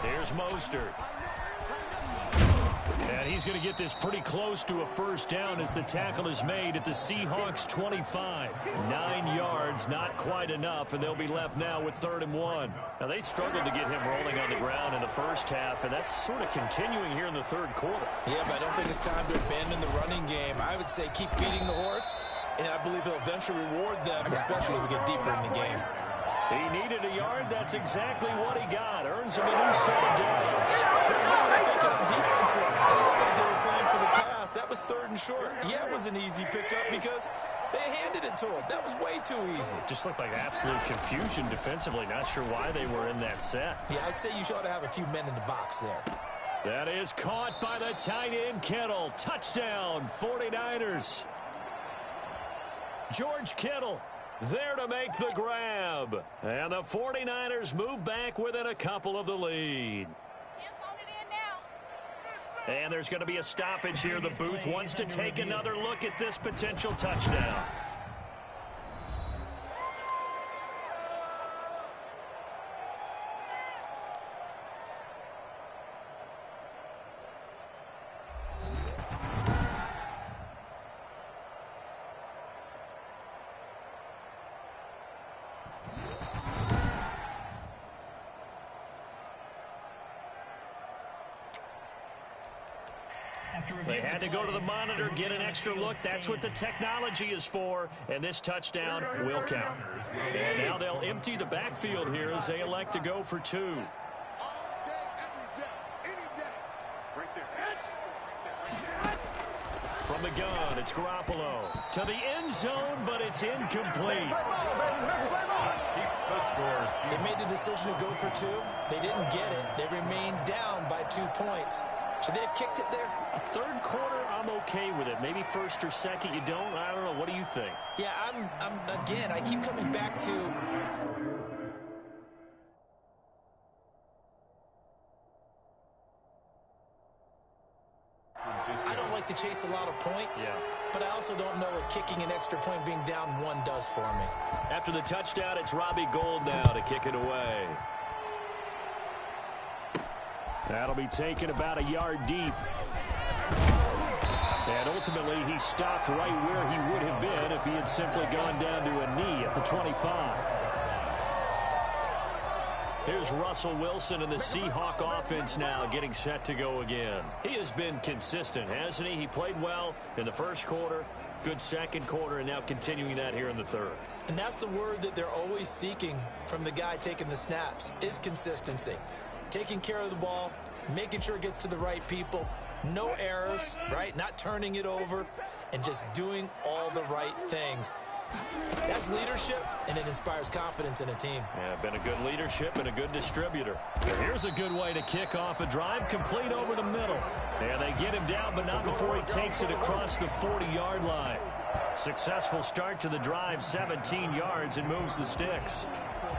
Here's Mostert. And he's going to get this pretty close to a first down as the tackle is made at the Seahawks 25. 9 yards, not quite enough, and they'll be left now with 3rd and 1. Now, they struggled to get him rolling on the ground in the first half, and that's sort of continuing here in the third quarter. Yeah, but I don't think it's time to abandon the running game. I would say keep feeding the horse, and I believe he'll eventually reward them, especially as we get deeper in the game. He needed a yard. That's exactly what he got. Earns him a new set of downs. They're really thinking on defense there. They were playing for the pass. That was 3rd and short. Yeah, it was an easy pickup because they handed it to him. That was way too easy. Just looked like absolute confusion defensively. Not sure why they were in that set. Yeah, I'd say you ought to have a few men in the box there. That is caught by the tight end, Kittle. Touchdown, 49ers. George Kittle there to make the grab. And the 49ers move back within a couple of the lead. And there's going to be a stoppage here. The booth wants to take another look at this potential touchdown. They had to go to the monitor, get an extra look. That's what the technology is for. And this touchdown will count. And now they'll empty the backfield here as they elect to go for 2. From From the gun, it's Garoppolo. To the end zone, but it's incomplete. They made the decision to go for 2. They didn't get it. They remained down by 2 points. Should they have kicked it there? A third quarter, I'm okay with it. Maybe first or second, you don't. I don't know. What do you think? Yeah, again, I keep coming back to... I don't like to chase a lot of points, but I also don't know what kicking an extra point being down 1 does for me. After the touchdown, it's Robbie Gould now to kick it away. That'll be taken about a yard deep. And ultimately, he stopped right where he would have been if he had simply gone down to a knee at the 25. Here's Russell Wilson and the Seahawk offense now getting set to go again. He has been consistent, hasn't he? He played well in the first quarter, good second quarter, and now continuing that here in the third. And that's the word that they're always seeking from the guy taking the snaps, is consistency. Taking care of the ball, making sure it gets to the right people, no errors, right? Not turning it over, and just doing all the right things. That's leadership, and it inspires confidence in a team. Yeah, been a good leadership and a good distributor. Here's a good way to kick off a drive, complete over the middle. And they get him down, but not before he takes it across the 40-yard line. Successful start to the drive, 17 yards, and moves the sticks.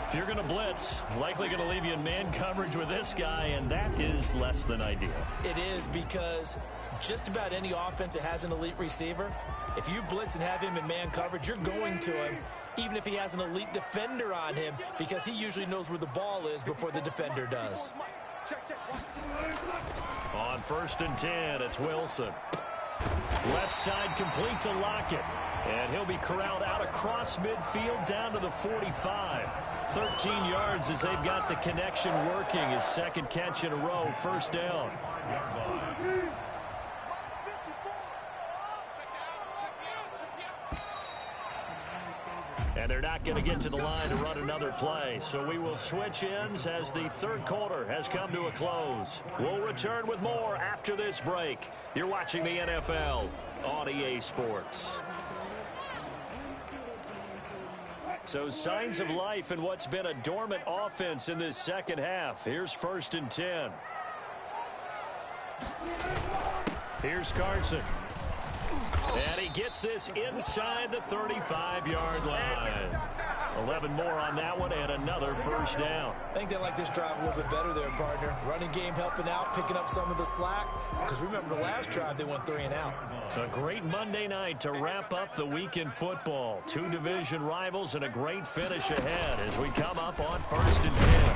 If you're going to blitz, likely going to leave you in man coverage with this guy, and that is less than ideal. It is, because just about any offense that has an elite receiver, if you blitz and have him in man coverage, you're going to him, even if he has an elite defender on him, because he usually knows where the ball is before the defender does. On 1st and 10, it's Wilson. Left side complete to Lockett. And he'll be corralled out across midfield down to the 45. 13 yards as they've got the connection working. His second catch in a row, first down. And they're not going to get to the line to run another play. So we will switch ends as the third quarter has come to a close. We'll return with more after this break. You're watching the NFL on EA Sports. So signs of life in what's been a dormant offense in this second half. Here's 1st and 10. Here's Carson. And he gets this inside the 35-yard line. 11 more on that one and another first down. I think they like this drive a little bit better there, partner. Running game helping out, picking up some of the slack. Because remember, the last drive, they went 3 and out. A great Monday night to wrap up the week in football. 2 division rivals and a great finish ahead as we come up on 1st and 10.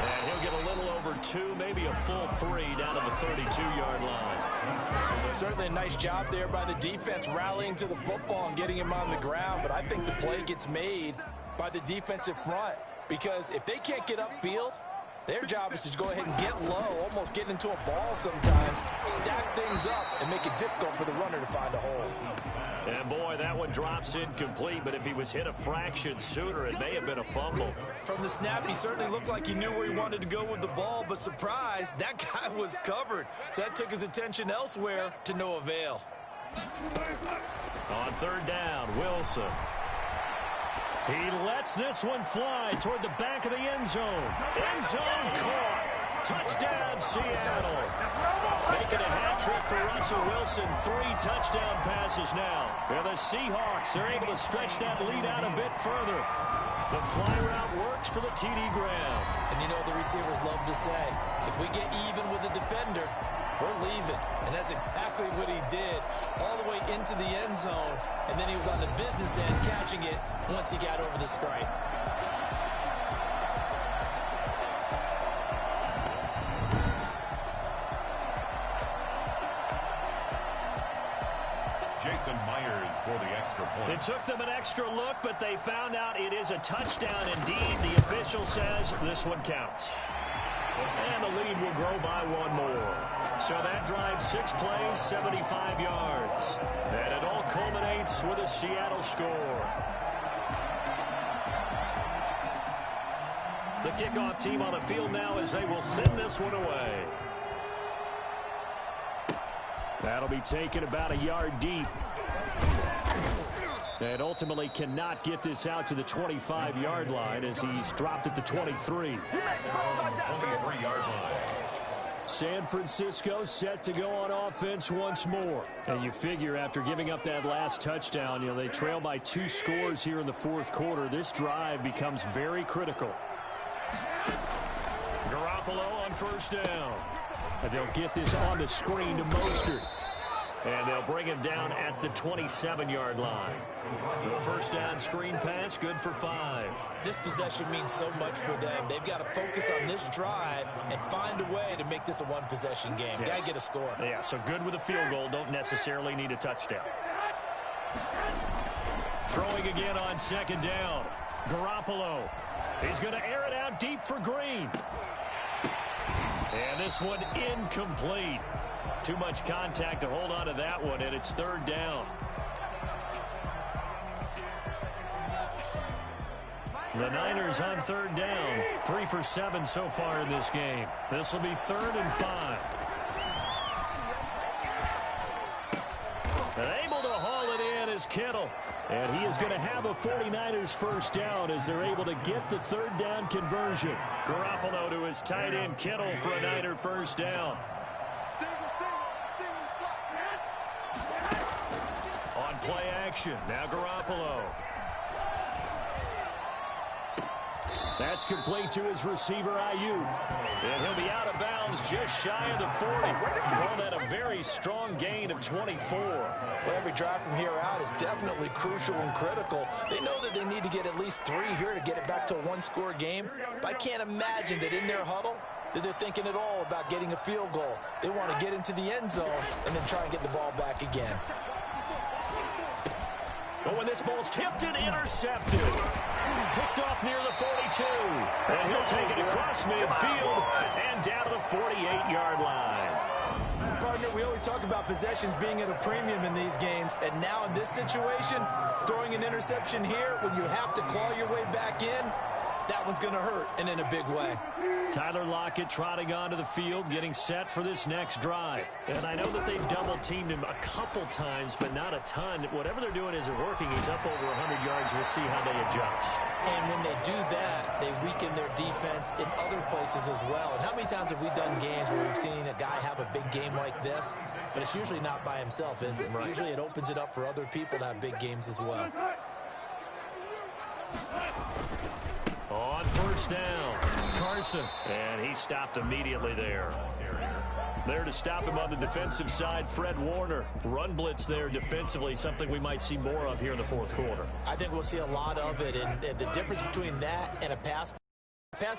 And he'll get a little over 2, maybe a full 3 down to the 32-yard line. Certainly a nice job there by the defense rallying to the football and getting him on the ground. But I think the play gets made by the defensive front, because if they can't get upfield, their job is to go ahead and get low, almost get into a ball sometimes, stack things up, and make it difficult for the runner to find a hole. And boy, that one drops incomplete, but if he was hit a fraction sooner, it may have been a fumble. From the snap, he certainly looked like he knew where he wanted to go with the ball, but surprise, that guy was covered. So that took his attention elsewhere to no avail. On 3rd down, Wilson. He lets this one fly toward the back of the end zone. End zone caught. Touchdown, Seattle. Making a hat trick for Russell Wilson. 3 touchdown passes now. And the Seahawks are able to stretch that lead out a bit further. The fly route works for the TD Graham. And you know the receivers love to say, if we get even with the defender, we're leaving. And that's exactly what he did, all the way into the end zone. And then he was on the business end catching it once he got over the stripe. Jason Myers for the extra point. It took them an extra look, but they found out it is a touchdown indeed. The official says this one counts. And the lead will grow by 1 more. So that drives 6 plays, 75 yards. And it all culminates with a Seattle score. The kickoff team on the field now as they will send this one away. That'll be taken about a yard deep. And ultimately cannot get this out to the 25-yard line as he's dropped at the 23. 23-yard line. San Francisco set to go on offense once more. And you figure after giving up that last touchdown, they trail by 2 scores here in the fourth quarter. This drive becomes very critical. Garoppolo on first down. And they'll get this on the screen to Mostert. And they'll bring him down at the 27-yard line. The first down screen pass, good for 5. This possession means so much for them. They've got to focus on this drive and find a way to make this a one-possession game. Yes. Got to get a score. Yeah, so good with a field goal. Don't necessarily need a touchdown. Throwing again on second down. Garoppolo. He's going to air it out deep for Green. And this one incomplete. Too much contact to hold on to that one, and it's third down. The Niners on third down. 3 for 7 so far in this game. This will be 3rd and 5. And able to haul it in is Kittle. And he is going to have a 49ers first down as they're able to get the third down conversion. Garoppolo to his tight end Kittle for a Niner first down. On play action, now Garoppolo. That's complete to his receiver, Ayuk. And he'll be out of bounds just shy of the 40. Call that a very strong gain of 24. Well, every drive from here out is definitely crucial and critical. They know that they need to get at least 3 here to get it back to a one-score game. But I can't imagine that in their huddle that they're thinking at all about getting a field goal. They want to get into the end zone and then try and get the ball back again. But when this ball's tipped and intercepted. Picked off near the 42. And he'll take it across midfield and down to the 48-yard line. Partner, we always talk about possessions being at a premium in these games. And now in this situation, throwing an interception here when you have to claw your way back in, that one's going to hurt, and in a big way. Tyler Lockett trotting onto the field, getting set for this next drive. And I know that they've double-teamed him a couple times, but not a ton. Whatever they're doing isn't working. He's up over 100 yards. We'll see how they adjust. And when they do that, they weaken their defense in other places as well. And how many times have we done games where we've seen a guy have a big game like this? But it's usually not by himself, is it? Right. Usually it opens it up for other people to have big games as well. On first down, Carson. And he stopped immediately there. There to stop him on the defensive side, Fred Warner. Run blitz there defensively, something we might see more of here in the fourth quarter. I think we'll see a lot of it. And the difference between that and a pass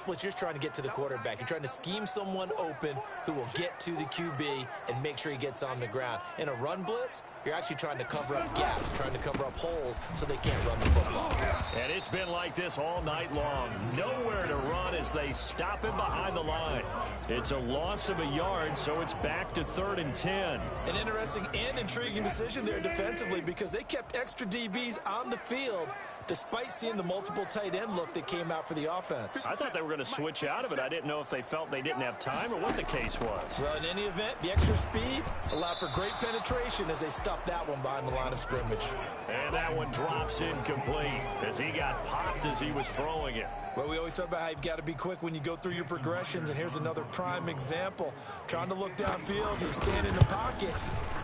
blitz, you're trying to get to the quarterback. You're trying to scheme someone open who will get to the QB and make sure he gets on the ground. In a run blitz, you're actually trying to cover up gaps, trying to cover up holes so they can't run the football. And it's been like this all night long. Nowhere to run as they stop him behind the line. It's a loss of a yard, so it's back to 3rd and 10. An interesting and intriguing decision there defensively because they kept extra DBs on the field despite seeing the multiple tight end look that came out for the offense. I thought they were going to switch out of it. I didn't know if they felt they didn't have time or what the case was. Well, in any event, the extra speed allowed for great penetration as they stuffed that one behind the line of scrimmage. And that one drops incomplete as he got popped as he was throwing it. Well, we always talk about how you've got to be quick when you go through your progressions, and here's another prime example. Trying to look downfield, he was standing in the pocket,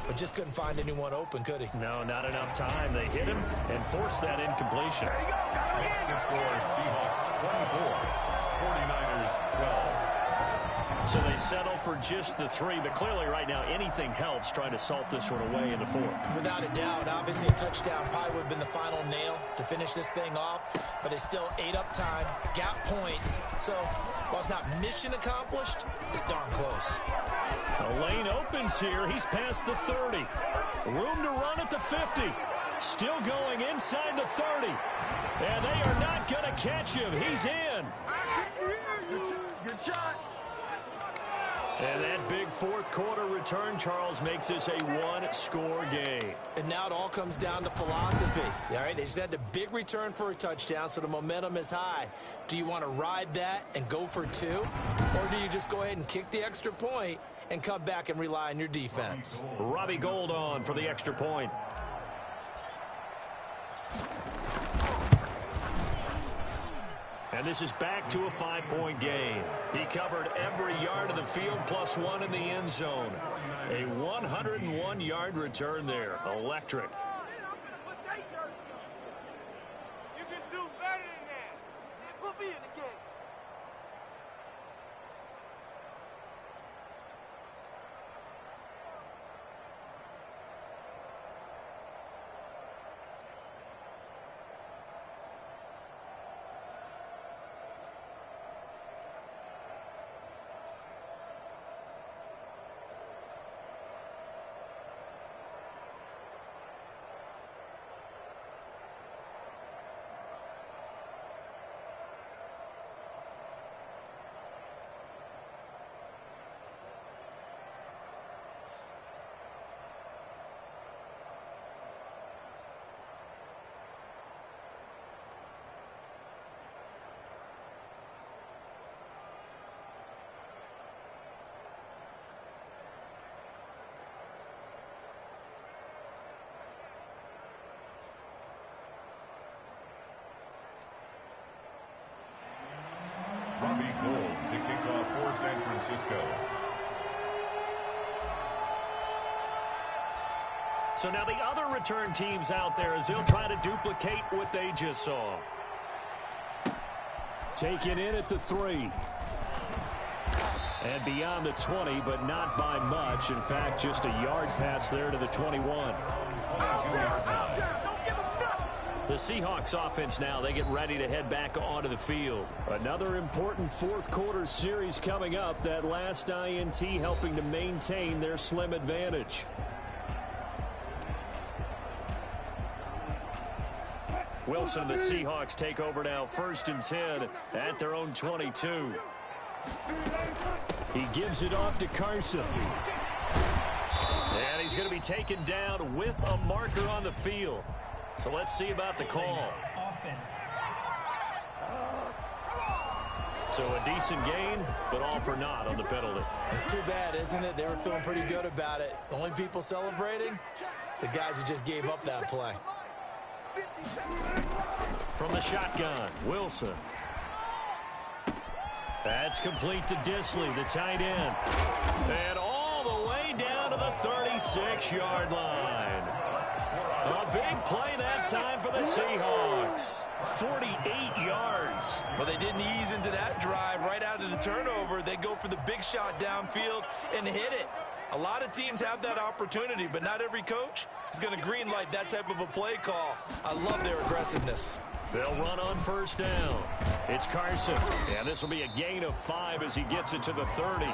but just couldn't find anyone open, could he? No, not enough time. They hit him and forced that incompletion. There you go. The score is Seahawks 24, 49ers 12. So they settle for just the 3, but clearly right now anything helps trying to salt this one away in the 4th. Without a doubt, obviously a touchdown probably would have been the final nail to finish this thing off, but it's still ate up time, got points, so while it's not mission accomplished, it's darn close. The lane opens here. He's past the 30. Room to run at the 50. Still going inside the 30. And they are not going to catch him. He's in. Good shot. And that big fourth quarter return, Charles, makes this a one-score game. And now it all comes down to philosophy. All right, they just had the big return for a touchdown, so the momentum is high. Do you want to ride that and go for 2? Or do you just go ahead and kick the extra point and come back and rely on your defense. Robbie Gould on for the extra point. And this is back to a 5-point game. He covered every yard of the field, +1 in the end zone. A 101-yard return there. Electric. You can do better than that. Put me in the game. Robbie Gould to kick off for San Francisco. So now the other return teams out there as they'll try to duplicate what they just saw. Taken in at the 3. And beyond the 20, but not by much. In fact, just a yard pass there to the 21. The Seahawks offense now, they get ready to head back onto the field. Another important fourth-quarter series coming up. That last INT helping to maintain their slim advantage. Wilson and the Seahawks take over now, 1st and 10 at their own 22. He gives it off to Carson. And he's going to be taken down with a marker on the field. So let's see about the call. Offense. So a decent gain, but all for naught on the penalty. It's too bad, isn't it? They were feeling pretty good about it. The only people celebrating, the guys who just gave up that play. From the shotgun, Wilson. That's complete to Disley, the tight end. And all the way down to the 36-yard line. A big play that time for the Seahawks. 48 yards. But they didn't ease into that drive right out of the turnover. They go for the big shot downfield and hit it. A lot of teams have that opportunity, but not every coach is going to green light that type of a play call. I love their aggressiveness. They'll run on 1st down. It's Carson. And this will be a gain of 5 as he gets it to the 30. All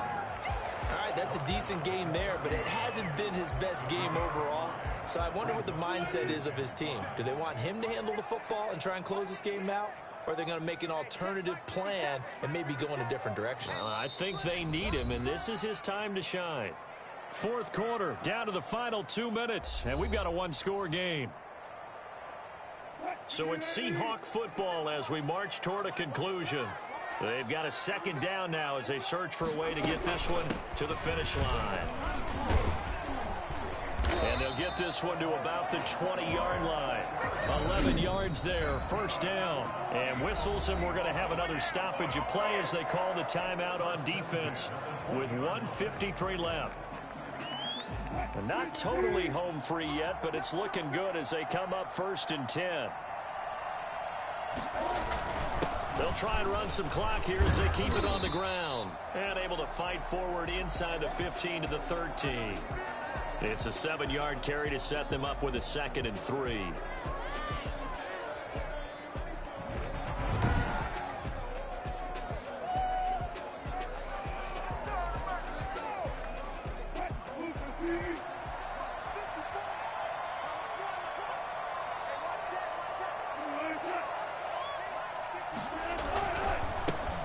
right, that's a decent game there, but it hasn't been his best game overall. So I wonder what the mindset is of his team. Do they want him to handle the football and try and close this game out? Or are they going to make an alternative plan and maybe go in a different direction? I think they need him, and this is his time to shine. 4th quarter, down to the final 2 minutes, and we've got a 1-score game. So it's Seahawk football as we march toward a conclusion. They've got a 2nd down now as they search for a way to get this one to the finish line. And they'll get this one to about the 20-yard line. 11 yards there, 1st down. And whistles, and we're going to have another stoppage of play as they call the timeout on defense with 1:53 left. And not totally home free yet, but it's looking good as they come up 1st and 10. They'll try and run some clock here as they keep it on the ground. And able to fight forward inside the 15 to the 13. It's a 7-yard carry to set them up with a 2nd and 3.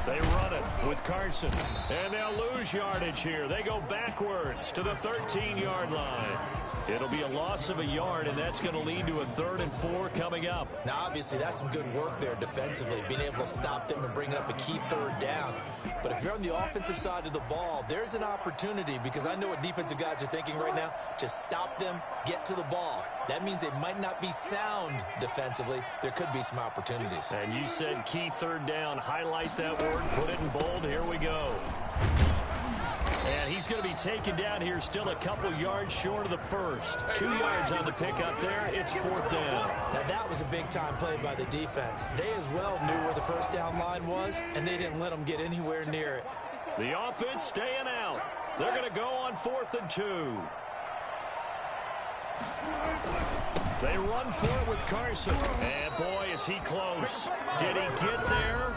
They run it. with Carson. And they'll lose yardage here. They go backwards to the 13-yard line. It'll be a loss of a yard, and that's going to lead to a 3rd and 4 coming up. Now, obviously, that's some good work there defensively, being able to stop them and bring up a key 3rd down. But if you're on the offensive side of the ball, there's an opportunity, because I know what defensive guys are thinking right now. Just stop them, get to the ball. That means they might not be sound defensively. There could be some opportunities. And you said key 3rd down. Highlight that word, put it in bold. Here we go. And he's going to be taken down here, still a couple yards short of the first. 2 yards on the pickup there. It's 4th down. Now, that was a big-time play by the defense. They as well knew where the first down line was, and they didn't let them get anywhere near it. The offense staying out. They're going to go on 4th and 2. They run for it with Carson. And, boy, is he close. Did he get there?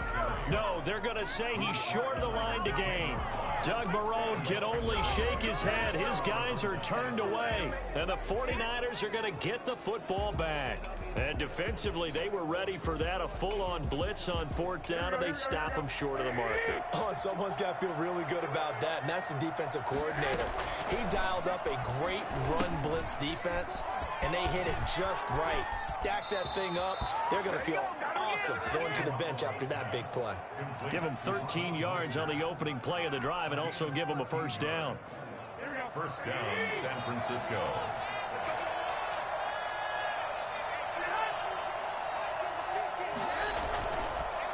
No, they're going to say he's short of the line to gain. Doug Marrone can only shake his head. His guys are turned away. And the 49ers are going to get the football back. And defensively, they were ready for that. A full-on blitz on 4th down, and they stop him short of the marker. Oh, and someone's got to feel really good about that, and that's the defensive coordinator. He dialed up a great run blitz defense, and they hit it just right. Stack that thing up. They're going to feel awesome going to the bench after that big play. Give them 13 yards on the opening play of the drive and also give them a 1st down. 1st down, San Francisco.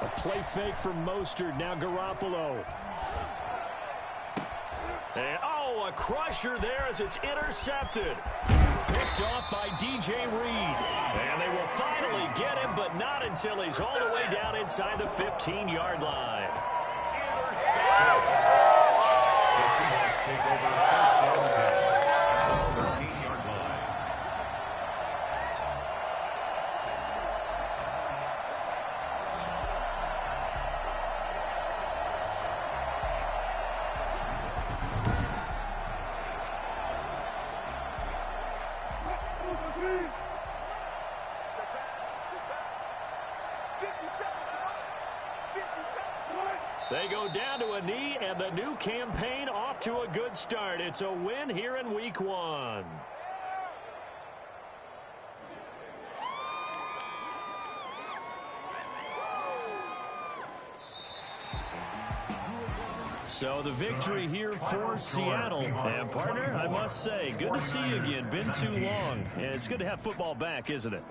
A play fake from Mostert. Now Garoppolo. And, a crusher there as it's intercepted. Picked off by DJ Reed. And they will finally get him, but not until he's all the way down inside the 15-yard line. The Seahawks take over 1st down at the 13-yard line. They go down to a knee, and the new campaign off to a good start. It's a win here in Week 1. So the victory here for Seattle. And, partner, I must say, good to see you again. Been too long. And it's good to have football back, isn't it?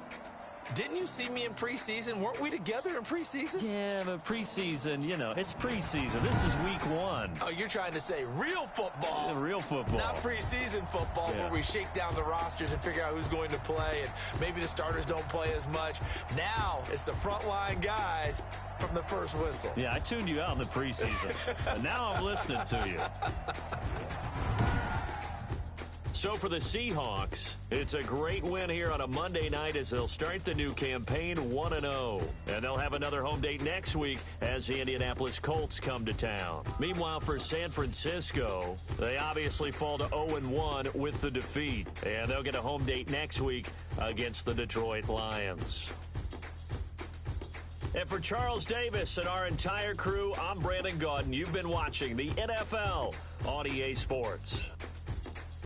Didn't you see me in preseason? Weren't we together in preseason? Yeah, but preseason, it's preseason. This is Week 1. Oh, you're trying to say real football. Real football. Not preseason football where we shake down the rosters and figure out who's going to play, and maybe the starters don't play as much. Now it's the frontline guys from the first whistle. Yeah, I tuned you out in the preseason. And now I'm listening to you. So for the Seahawks, it's a great win here on a Monday night as they'll start the new campaign 1-0. And they'll have another home date next week as the Indianapolis Colts come to town. Meanwhile, for San Francisco, they obviously fall to 0-1 with the defeat. And they'll get a home date next week against the Detroit Lions. And for Charles Davis and our entire crew, I'm Brandon Gaudin. You've been watching the NFL on EA Sports.